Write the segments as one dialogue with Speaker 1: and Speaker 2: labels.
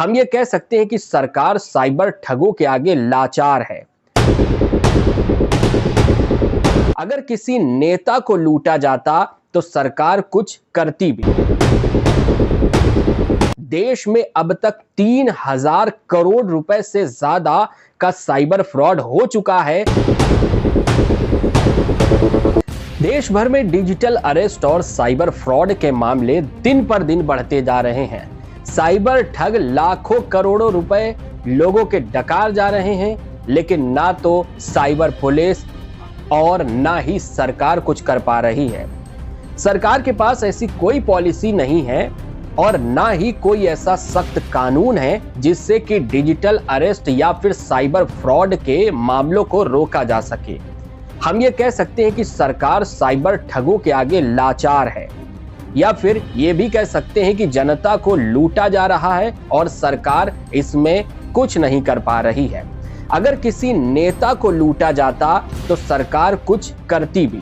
Speaker 1: हम ये कह सकते हैं कि सरकार साइबर ठगों के आगे लाचार है। अगर किसी नेता को लूटा जाता तो सरकार कुछ करती भी। देश में अब तक 3,000 करोड़ रुपए से ज्यादा का साइबर फ्रॉड हो चुका है। देश भर में डिजिटल अरेस्ट और साइबर फ्रॉड के मामले दिन पर दिन बढ़ते जा रहे हैं। साइबर ठग लाखों करोड़ों रुपए लोगों के डकार जा रहे हैं, लेकिन ना तो साइबर पुलिस और ना ही सरकार कुछ कर पा रही है। सरकार के पास ऐसी कोई पॉलिसी नहीं है और ना ही कोई ऐसा सख्त कानून है जिससे कि डिजिटल अरेस्ट या फिर साइबर फ्रॉड के मामलों को रोका जा सके। हम ये कह सकते हैं कि सरकार साइबर ठगों के आगे लाचार है, या फिर ये भी कह सकते हैं कि जनता को लूटा जा रहा है और सरकार इसमें कुछ नहीं कर पा रही है। अगर किसी नेता को लूटा जाता तो सरकार कुछ करती भी।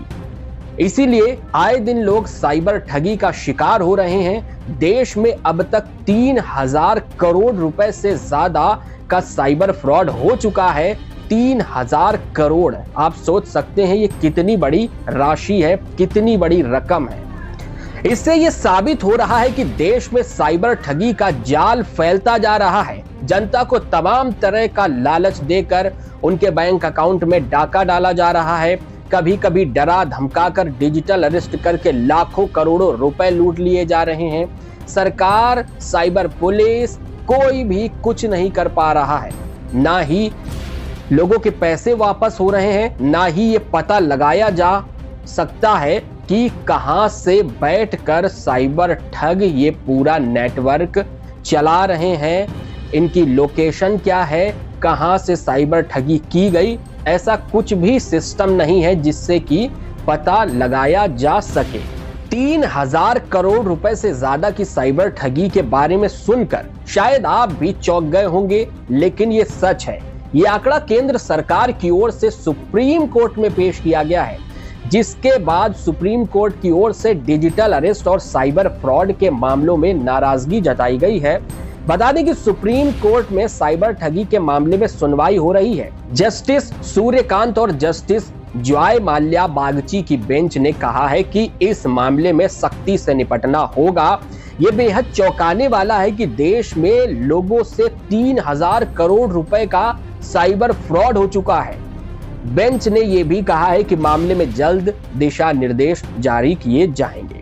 Speaker 1: इसीलिए आए दिन लोग साइबर ठगी का शिकार हो रहे हैं। देश में अब तक 3,000 करोड़ रुपए से ज्यादा का साइबर फ्रॉड हो चुका है। 3,000 करोड़, आप सोच सकते हैं ये कितनी बड़ी राशि है, कितनी बड़ी रकम है। इससे ये साबित हो रहा है कि देश में साइबर ठगी का जाल फैलता जा रहा है। जनता को तमाम तरह का लालच देकर उनके बैंक अकाउंट में डाका डाला जा रहा है। कभी कभी डरा धमकाकर डिजिटल अरेस्ट करके लाखों करोड़ों रुपए लूट लिए जा रहे हैं। सरकार, साइबर पुलिस, कोई भी कुछ नहीं कर पा रहा है। ना ही लोगों के पैसे वापस हो रहे हैं, ना ही ये पता लगाया जा सकता है कि कहां से बैठकर साइबर ठग ये पूरा नेटवर्क चला रहे हैं, इनकी लोकेशन क्या है, कहां से साइबर ठगी की गई। ऐसा कुछ भी सिस्टम नहीं है जिससे कि पता लगाया जा सके। 3,000 करोड़ रुपए से ज्यादा की साइबर ठगी के बारे में सुनकर शायद आप भी चौंक गए होंगे, लेकिन ये सच है। ये आंकड़ा केंद्र सरकार की ओर से सुप्रीम कोर्ट में पेश किया गया है, जिसके बाद सुप्रीम कोर्ट की ओर से डिजिटल अरेस्ट और साइबर फ्रॉड के मामलों में नाराजगी जताई गई है। बता दें कि सुप्रीम कोर्ट में साइबर ठगी के मामले में सुनवाई हो रही है। जस्टिस सूर्यकांत और जस्टिस जॉय माल्या बागची की बेंच ने कहा है कि इस मामले में सख्ती से निपटना होगा। ये बेहद चौंकाने वाला है कि देश में लोगों से 3,000 करोड़ रुपए का साइबर फ्रॉड हो चुका है। बेंच ने यह भी कहा है कि मामले में जल्द दिशा निर्देश जारी किए जाएंगे।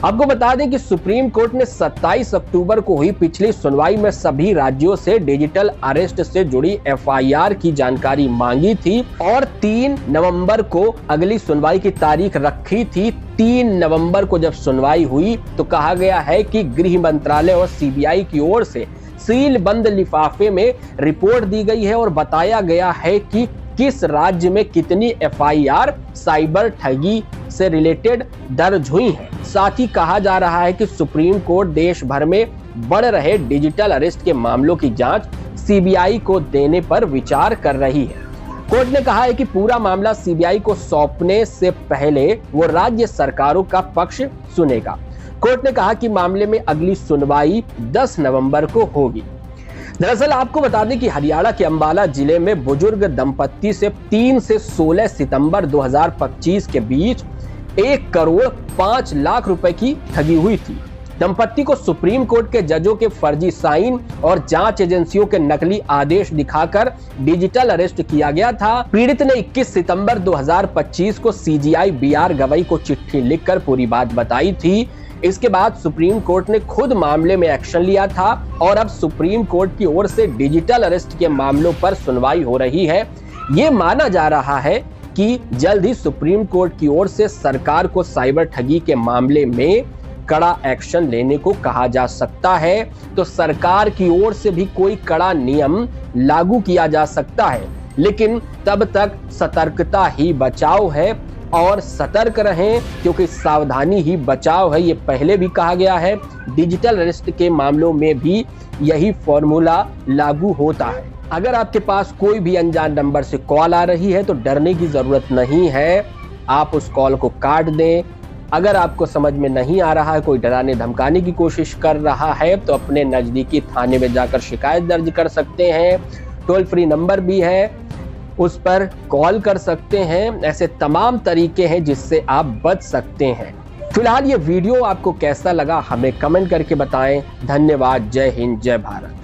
Speaker 1: आपको बता दें कि सुप्रीम कोर्ट ने 27 अक्टूबर को हुई पिछली सुनवाई में सभी राज्यों से डिजिटल अरेस्ट से जुड़ी एफआईआर की जानकारी मांगी थी और 3 नवंबर को अगली सुनवाई की तारीख रखी थी। 3 नवंबर को जब सुनवाई हुई तो कहा गया है कि गृह मंत्रालय और सीबीआई की ओर से सील बंद लिफाफे में रिपोर्ट दी गई है और बताया गया है कि किस राज्य में कितनी एफआईआर साइबर ठगी से रिलेटेड दर्ज हुई है। साथ ही कहा जा रहा है कि सुप्रीम कोर्ट देश भर में बढ़ रहे डिजिटल अरेस्ट के मामलों की जांच सीबीआई को देने पर विचार कर रही है। कोर्ट ने कहा है कि पूरा मामला सीबीआई को सौंपने से पहले वो राज्य सरकारों का पक्ष सुनेगा। कोर्ट ने कहा कि मामले में अगली सुनवाई 10 नवंबर को होगी। दरअसल आपको बता दें कि हरियाणा के अंबाला जिले में बुजुर्ग दंपत्ति से 3 से 16 सितंबर 2025 के बीच 1 करोड़ 5 लाख रुपए की ठगी हुई थी। दंपत्ति को सुप्रीम कोर्ट के जजों के फर्जी साइन और जांच एजेंसियों के नकली आदेश दिखाकर डिजिटल अरेस्ट किया गया था। पीड़ित ने 21 सितंबर 2025 को सीजीआई बीआर गवई को चिट्ठी लिखकर पूरी बात बताई थी। इसके बाद सुप्रीम कोर्ट ने खुद मामले में एक्शन लिया था और अब सुप्रीम कोर्ट की ओर से डिजिटल अरेस्ट के मामलों पर सुनवाई हो रही है। ये माना जा रहा है कि जल्द ही सुप्रीम कोर्ट की ओर से सरकार को साइबर ठगी के मामले में कड़ा एक्शन लेने को कहा जा सकता है, तो सरकार की ओर से भी कोई कड़ा नियम लागू किया जा सकता है। लेकिन तब तक सतर्कता ही बचाव है और सतर्क रहें, क्योंकि सावधानी ही बचाव है। ये पहले भी कहा गया है। डिजिटल अरेस्ट के मामलों में भी यही फॉर्मूला लागू होता है। अगर आपके पास कोई भी अनजान नंबर से कॉल आ रही है तो डरने की जरूरत नहीं है। आप उस कॉल को काट दें, अगर आपको समझ में नहीं आ रहा है, कोई डराने धमकाने की कोशिश कर रहा है, तो अपने नजदीकी थाने में जाकर शिकायत दर्ज कर सकते हैं। टोल फ्री नंबर भी है, उस पर कॉल कर सकते हैं। ऐसे तमाम तरीके हैं जिससे आप बच सकते हैं। फिलहाल ये वीडियो आपको कैसा लगा हमें कमेंट करके बताएं। धन्यवाद। जय हिंद, जय भारत।